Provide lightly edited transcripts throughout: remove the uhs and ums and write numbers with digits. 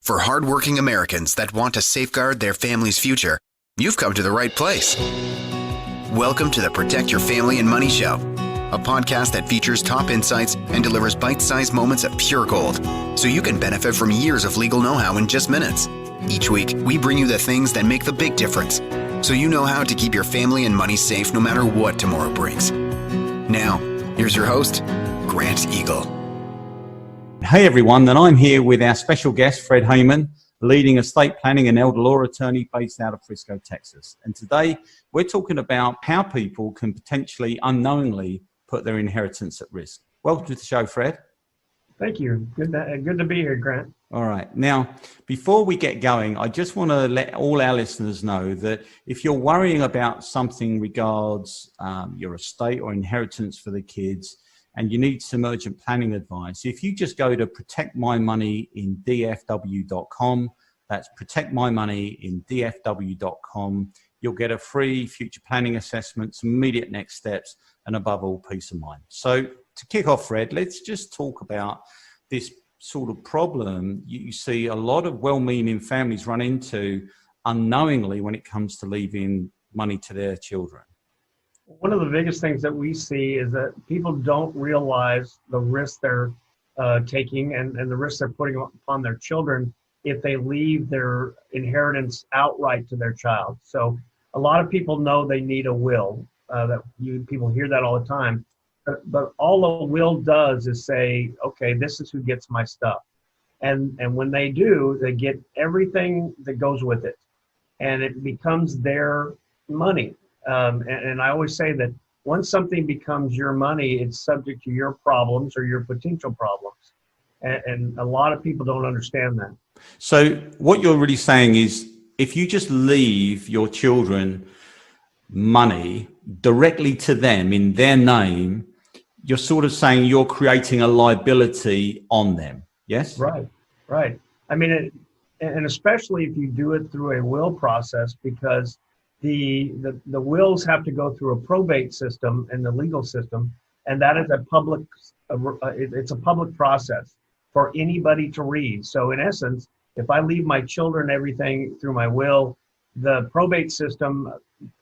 For hardworking Americans that want to safeguard their family's future, you've come to the right place. Welcome to the Protect Your Family and Money Show, a podcast that features top insights and delivers bite-sized moments of pure gold, so you can benefit from years of legal know-how in just minutes. Each week, we bring you the things that make the big difference, so you know how to keep your family and money safe no matter what tomorrow brings. Now, here's your host, Grant Eagle. Hey everyone, and I'm here with our special guest, Fred Heyman, leading estate planning and elder law attorney based out of Frisco, Texas. And today we're talking about how people can potentially unknowingly put their inheritance at risk. Welcome to the show, Fred. Thank you. Good to be here, Grant. All right. Now, before we get going, I just want to let all our listeners know that if you're worrying about something regards your estate or inheritance for the kids, and you need some urgent planning advice, if you just go to protectmymoneyindfw.com, that's protectmymoneyindfw.com, you'll get a free future planning assessment, some immediate next steps, and above all, peace of mind. So to kick off, Fred, let's just talk about this sort of problem you see a lot of well-meaning families run into unknowingly when it comes to leaving money to their children. One of the biggest things that we see is that people don't realize the risk they're taking and the risk they're putting upon their children if they leave their inheritance outright to their child. So a lot of people know they need a will. People hear that all the time. But all a will does is say, okay, this is who gets my stuff. And when they do, they get everything that goes with it. And it becomes their money. And I always say that once something becomes your money, it's subject to your problems or your potential problems. And a lot of people don't understand that. So what you're really saying is if you just leave your children money directly to them in their name, you're sort of saying you're creating a liability on them. Yes? Right. I mean, and especially if you do it through a will process, because the wills have to go through a probate system and the legal system, and that is it's a public process for anybody to read. So in essence, if I leave my children everything through my will, the probate system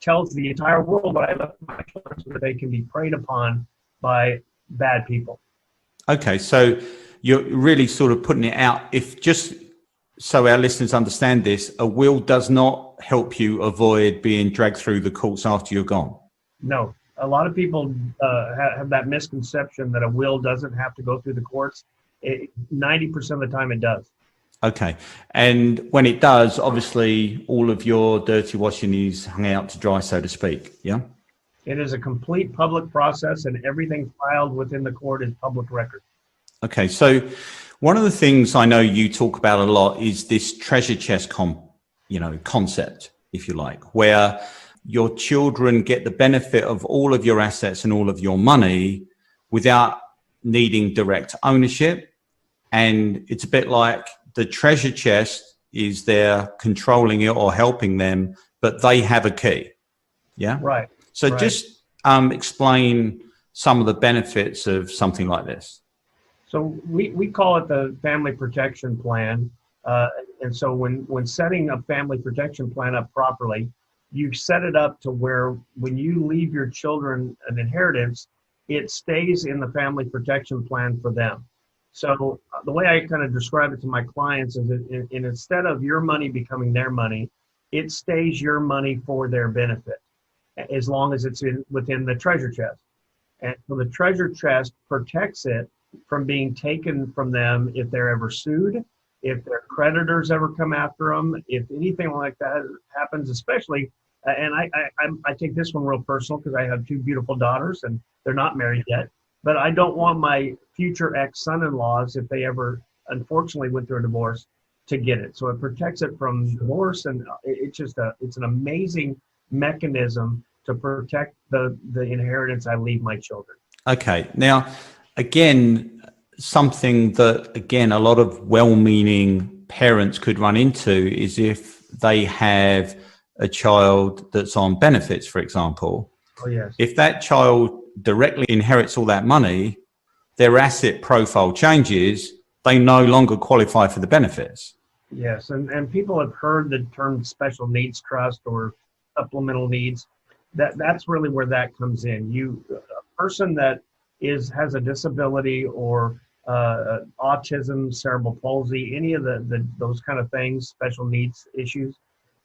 tells the entire world what I left my children so that they can be preyed upon by bad people. Okay, so you're really sort of putting it out. If just so our listeners understand this, a will does not help you avoid being dragged through the courts after you're gone. No, a lot of people have that misconception that a will doesn't have to go through the courts. 90% of the time it does. Okay. And when it does, obviously all of your dirty washing is hung out to dry, so to speak. Yeah. It is a complete public process, and everything filed within the court is public record. Okay. So one of the things I know you talk about a lot is this treasure chest concept, if you like, where your children get the benefit of all of your assets and all of your money without needing direct ownership. And it's a bit like the treasure chest is there controlling it or helping them, but they have a key. Yeah. Right. So just explain some of the benefits of something like this. So we call it the family protection plan. And so when setting a family protection plan up properly, you set it up to where when you leave your children an inheritance, it stays in the family protection plan for them. So the way I kind of describe it to my clients is that instead of your money becoming their money, it stays your money for their benefit as long as it's within the treasure chest. And so the treasure chest protects it from being taken from them if they're ever sued, if their creditors ever come after them, if anything like that happens, especially, and I take this one real personal because I have two beautiful daughters and they're not married yet, but I don't want my future ex-son-in-laws, if they ever unfortunately went through a divorce, to get it. So it protects it from divorce, and it's an amazing mechanism to protect the inheritance I leave my children. Okay. Now, again, something that, again, a lot of well-meaning parents could run into is if they have a child that's on benefits, for example. Oh, yes. If that child directly inherits all that money, their asset profile changes, they no longer qualify for the benefits. Yes, and people have heard the term special needs trust or supplemental needs. That's really where that comes in. A person that has a disability or autism, cerebral palsy, any of those kind of things, special needs issues.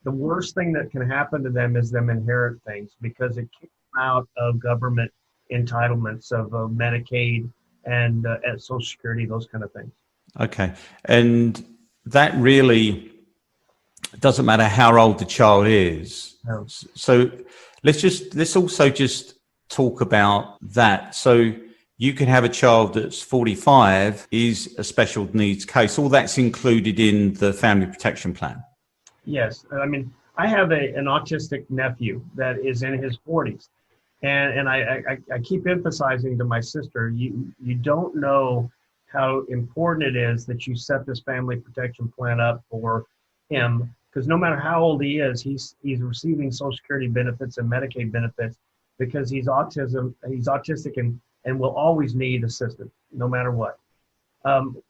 The worst thing that can happen to them is them inherit things because it kicks them out of government entitlements of Medicaid and Social Security, those kind of things. Okay. And that really doesn't matter how old the child is. No. So let's also just talk about that. So you can have a child that's 45 is a special needs case. All that's included in the family protection plan. Yes. I mean, I have an autistic nephew that is in his 40s. And I keep emphasizing to my sister, you don't know how important it is that you set this family protection plan up for him, because no matter how old he is, he's receiving Social Security benefits and Medicaid benefits because he's autistic and will always need assistance no matter what.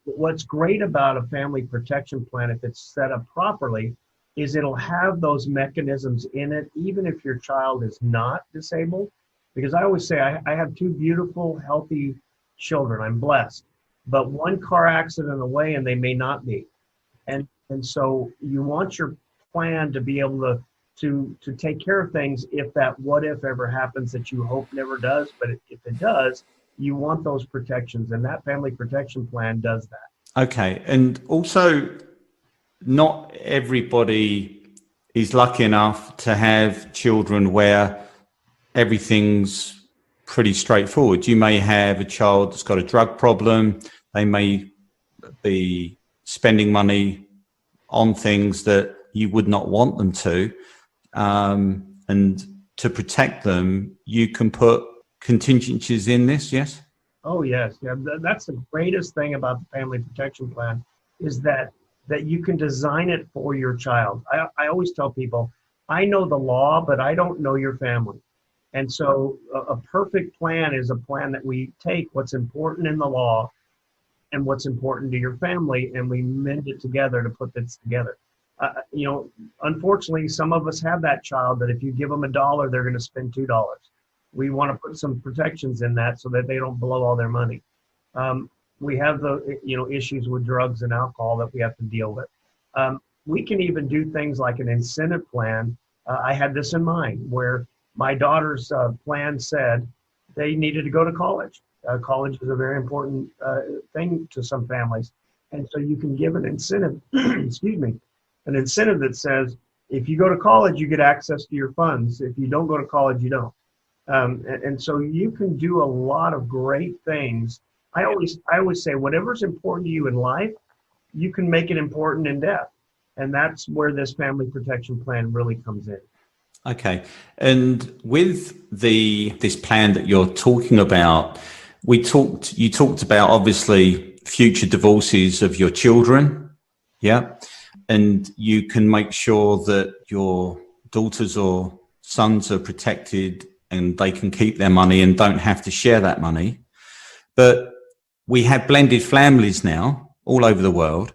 What's great about a family protection plan, if it's set up properly, is it'll have those mechanisms in it, even if your child is not disabled. Because I always say I have two beautiful, healthy children. I'm blessed. But one car accident away and they may not be. And so you want your plan to be able to take care of things if that what if ever happens that you hope never does. But if it does, you want those protections. And that family protection plan does that. Okay. And also, not everybody is lucky enough to have children where everything's pretty straightforward. You may have a child that's got a drug problem. They may be spending money on things that you would not want them to. And to protect them, you can put contingencies in this, yes? Oh, yes. Yeah, that's the greatest thing about the family protection plan is that you can design it for your child. I always tell people, I know the law, but I don't know your family. And so a perfect plan is a plan that we take what's important in the law and what's important to your family, and we mend it together to put this together. Unfortunately, some of us have that child that if you give them $1, they're going to spend $2. We want to put some protections in that so that they don't blow all their money. We have the issues with drugs and alcohol that we have to deal with. We can even do things like an incentive plan. I had this in mind where my daughter's plan said they needed to go to college. College is a very important thing to some families. And so you can give an incentive, excuse me, an incentive that says, if you go to college, you get access to your funds. If you don't go to college, you don't. And so you can do a lot of great things. I always say, whatever's important to you in life, you can make it important in death. And that's where this family protection plan really comes in. Okay. And with this plan that you're talking about, you talked about obviously future divorces of your children. Yeah. And you can make sure that your daughters or sons are protected and they can keep their money and don't have to share that money. But we have blended families now all over the world.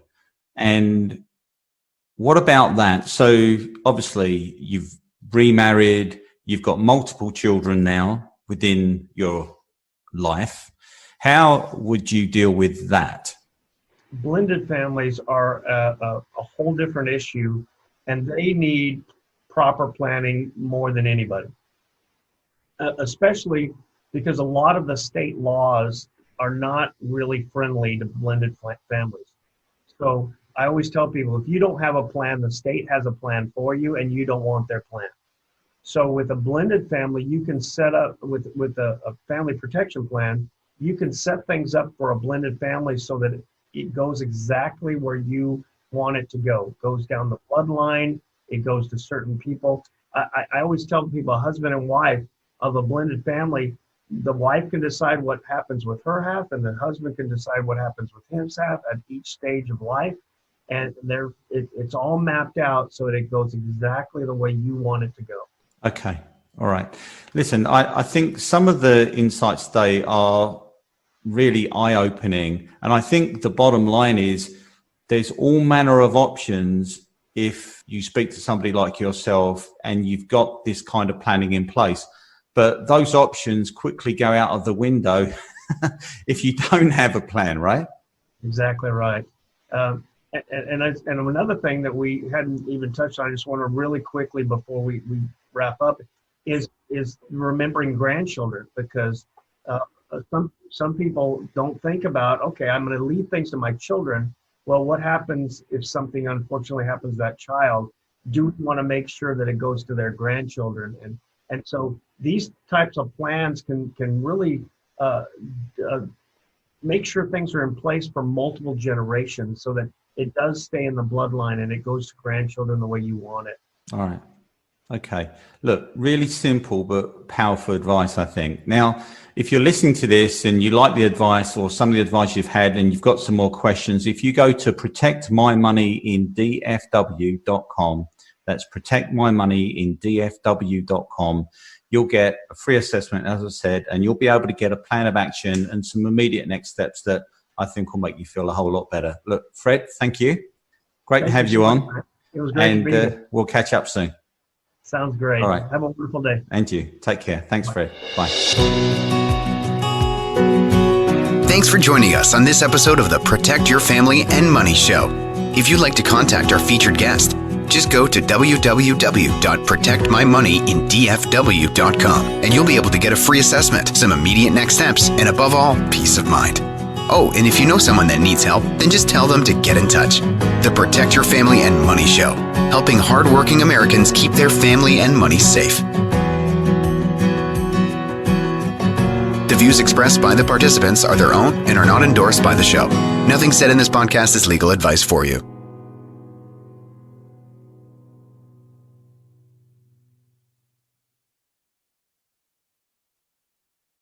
And what about that? So obviously you've remarried, you've got multiple children now within your life. How would you deal with that? Blended families are a whole different issue, and they need proper planning more than anybody, especially because a lot of the state laws are not really friendly to blended families. So I always tell people, if you don't have a plan, the state has a plan for you, and you don't want their plan. So with a blended family, you can set up with a family protection plan, you can set things up for a blended family so that it goes exactly where you want it to go. It goes down the bloodline. It goes to certain people. I always tell people, a husband and wife of a blended family, the wife can decide what happens with her half, and the husband can decide what happens with his half at each stage of life. And it's all mapped out so that it goes exactly the way you want it to go. Okay. All right. Listen, I think some of the insights today are really eye-opening. And I think the bottom line is there's all manner of options if you speak to somebody like yourself and you've got this kind of planning in place. But those options quickly go out of the window if you don't have a plan, right? Exactly right. And another thing that we hadn't even touched on, I just want to really quickly before we wrap up, is remembering grandchildren, because some people don't think about, okay, I'm going to leave things to my children. Well, what happens if something unfortunately happens to that child? Do we want to make sure that it goes to their grandchildren? And so these types of plans can really make sure things are in place for multiple generations so that it does stay in the bloodline and it goes to grandchildren the way you want it. All right. Okay. Look, really simple but powerful advice, I think. Now, if you're listening to this and you like the advice or some of the advice you've had and you've got some more questions, if you go to protectmymoneyindfw.com, that's protectmymoneyindfw.com, you'll get a free assessment, as I said, and you'll be able to get a plan of action and some immediate next steps that I think will make you feel a whole lot better. Look, Fred, thank you. Great to have you on. It was great to be here. We'll catch up soon. Sounds great. All right. Have a wonderful day. And you. Take care. Thanks, Fred. Bye. Thanks for joining us on this episode of the Protect Your Family and Money Show. If you'd like to contact our featured guest, just go to www.protectmymoneyindfw.com and you'll be able to get a free assessment, some immediate next steps, and above all, peace of mind. Oh, and if you know someone that needs help, then just tell them to get in touch. The Protect Your Family and Money Show, helping hardworking Americans keep their family and money safe. The views expressed by the participants are their own and are not endorsed by the show. Nothing said in this podcast is legal advice for you.